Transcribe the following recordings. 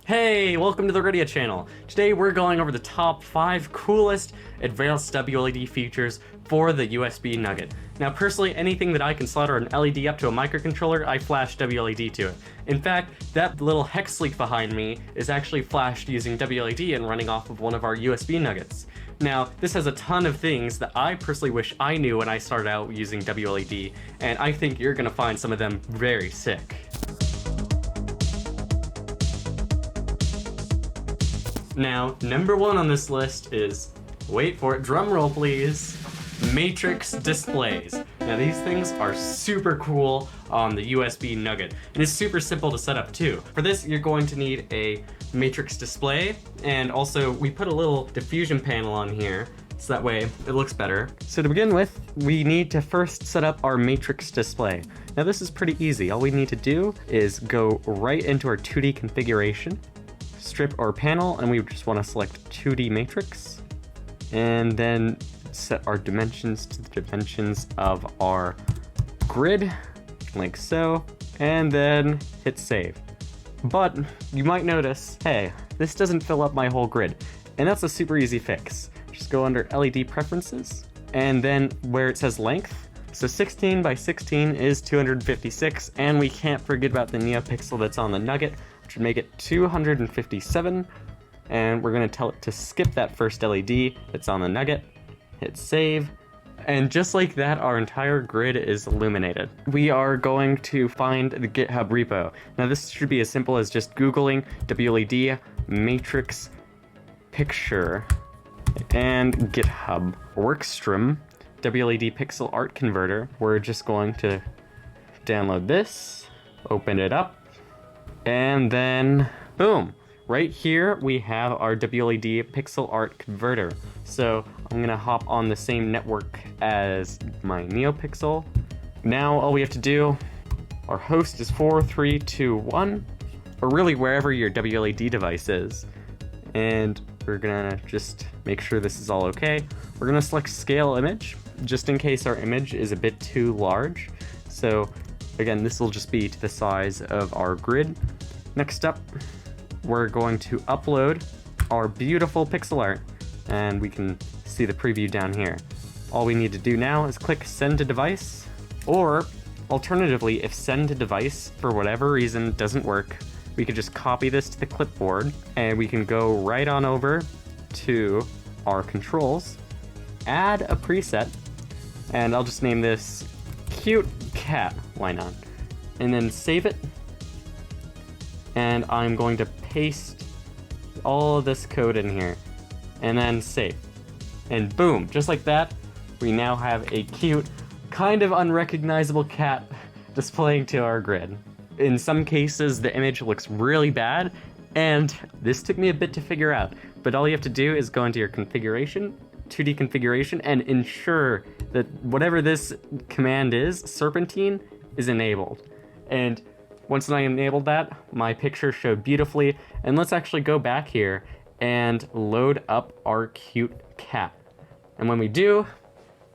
Hey, welcome to the Retia channel. Today we're going over the top 5 coolest advanced WLED features for the USB-Nugget. Now personally, anything that I can solder an LED up to a microcontroller, I flash WLED to it. In fact, that little hex leaf behind me is actually flashed using WLED and running off of one of our USB nuggets. Now, this has a ton of things that I personally wish I knew when I started out using WLED, and I think you're gonna find some of them very sick. Now, number 1 on this list is, wait for it, drum roll please, matrix displays. Now these things are super cool on the USB-Nugget, and it's super simple to set up too. For this, you're going to need a matrix display, and also we put a little diffusion panel on here, so that way it looks better. So to begin with, we need to first set up our matrix display. Now this is pretty easy. All we need to do is go right into our 2D configuration, strip our panel, and we just want to select 2D matrix, and then set our dimensions to the dimensions of our grid, like so, and then hit save. But you might notice, hey, this doesn't fill up my whole grid, and that's a super easy fix. Just go under LED preferences, and then where it says length, so 16 by 16 is 256, and we can't forget about the Neopixel that's on the Nugget, which would make it 257, and we're going to tell it to skip that first LED that's on the Nugget, hit save, and just like that, our entire grid is illuminated. We are going to find the GitHub repo. Now this should be as simple as just Googling WLED matrix picture and GitHub workstream WLED pixel art converter. We're just going to download this, open it up, and then boom, right here we have our WLED pixel art converter. So I'm gonna hop on the same network as my Neopixel. Now all we have to do, our host is 4321, or really wherever your WLED device is. And we're gonna just make sure this is all okay. We're gonna select scale image, just in case our image is a bit too large. So again, this will just be to the size of our grid. Next up, we're going to upload our beautiful pixel art, and we can see the preview down here. All we need to do now is click send to device, or alternatively, if send to device for whatever reason doesn't work, we could just copy this to the clipboard, and we can go right on over to our controls, add a preset, and I'll just name this cute cat, why not? And then save it, and I'm going to paste all of this code in here, and then save. And boom, just like that, we now have a cute, kind of unrecognizable cat displaying to our grid. In some cases, the image looks really bad, and this took me a bit to figure out, but all you have to do is go into your configuration, 2D configuration, and ensure that whatever this command is, serpentine, is enabled. And once I enabled that, my picture showed beautifully, and let's actually go back here and load up our cute cat. And when we do,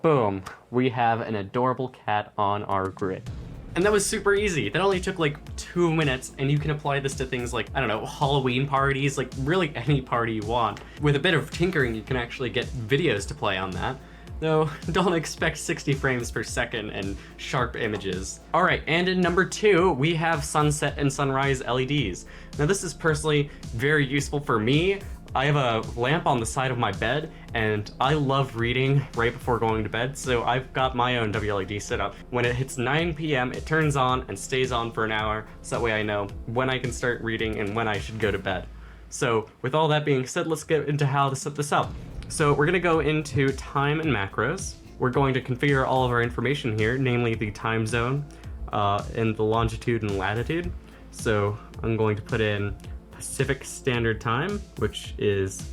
boom, we have an adorable cat on our grid. And that was super easy. That only took like 2 minutes, and you can apply this to things like, I don't know, Halloween parties, like really any party you want. With a bit of tinkering, you can actually get videos to play on that. Though, don't expect 60 frames per second and sharp images. Alright, and in number 2, we have sunset and sunrise LEDs. Now this is personally very useful for me. I have a lamp on the side of my bed, and I love reading right before going to bed, so I've got my own WLED set up. When it hits 9 p.m., it turns on and stays on for an hour, so that way I know when I can start reading and when I should go to bed. So with all that being said, let's get into how to set this up. So we're gonna go into time and macros. We're going to configure all of our information here, namely the time zone and the longitude and latitude. So I'm going to put in Pacific Standard Time, which is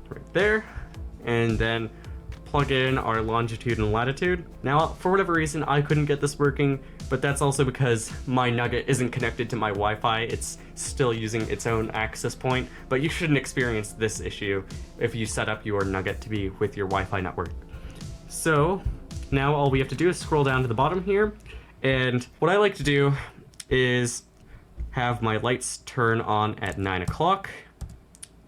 right there, and then plug in our longitude and latitude. Now, for whatever reason, I couldn't get this working, but that's also because my Nugget isn't connected to my Wi-Fi. It's still using its own access point, but you shouldn't experience this issue if you set up your Nugget to be with your Wi-Fi network. So now all we have to do is scroll down to the bottom here, and what I like to do is have my lights turn on at 9 o'clock.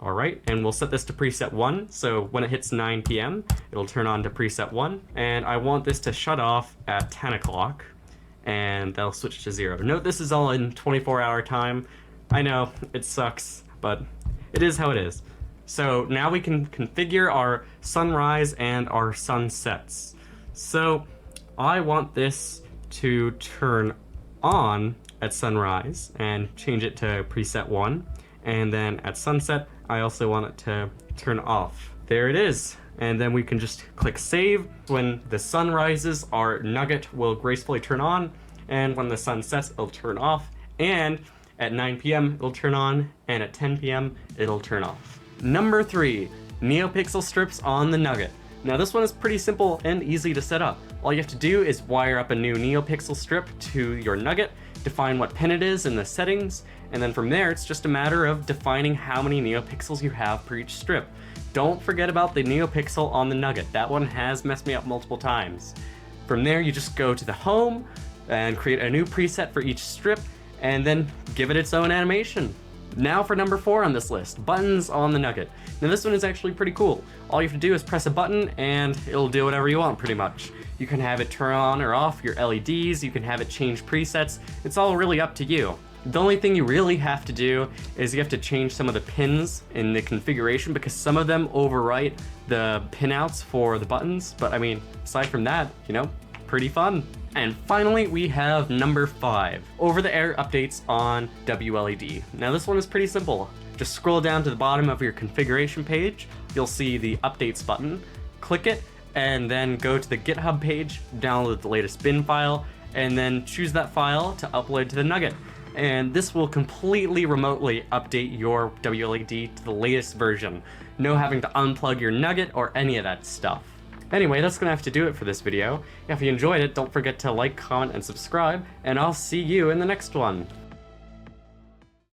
Alright, and we'll set this to preset 1, so when it hits 9 p.m., it'll turn on to preset 1, and I want this to shut off at 10 o'clock, and that'll switch to 0. Note this is all in 24-hour time. I know, it sucks, but it is how it is. So now we can configure our sunrise and our sunsets. So I want this to turn on at sunrise and change it to preset 1, and then at sunset I also want it to turn off. There it is. And then we can just click save. When the sun rises, our nugget will gracefully turn on, and when the sun sets, it'll turn off, and at 9 p.m. it'll turn on, and at 10 p.m. it'll turn off. Number 3, Neopixel strips on the nugget. Now this one is pretty simple and easy to set up. All you have to do is wire up a new Neopixel strip to your nugget, define what pin it is in the settings, and then from there it's just a matter of defining how many Neopixels you have per each strip. Don't forget about the Neopixel on the nugget. That one has messed me up multiple times. From there you just go to the home and create a new preset for each strip and then give it its own animation. Now for number 4 on this list, buttons on the nugget. Now this one is actually pretty cool. All you have to do is press a button and it'll do whatever you want pretty much. You can have it turn on or off your LEDs, you can have it change presets, it's all really up to you. The only thing you really have to do is you have to change some of the pins in the configuration because some of them overwrite the pinouts for the buttons, but I mean, aside from that, you know, pretty fun. And finally, we have number 5, over-the-air updates on WLED. Now this one is pretty simple. Just scroll down to the bottom of your configuration page, you'll see the updates button, click it, and then go to the GitHub page, download the latest bin file, and then choose that file to upload to the Nugget. And this will completely remotely update your WLED to the latest version. No having to unplug your Nugget or any of that stuff. Anyway, that's gonna have to do it for this video. If you enjoyed it, don't forget to like, comment, and subscribe, and I'll see you in the next one.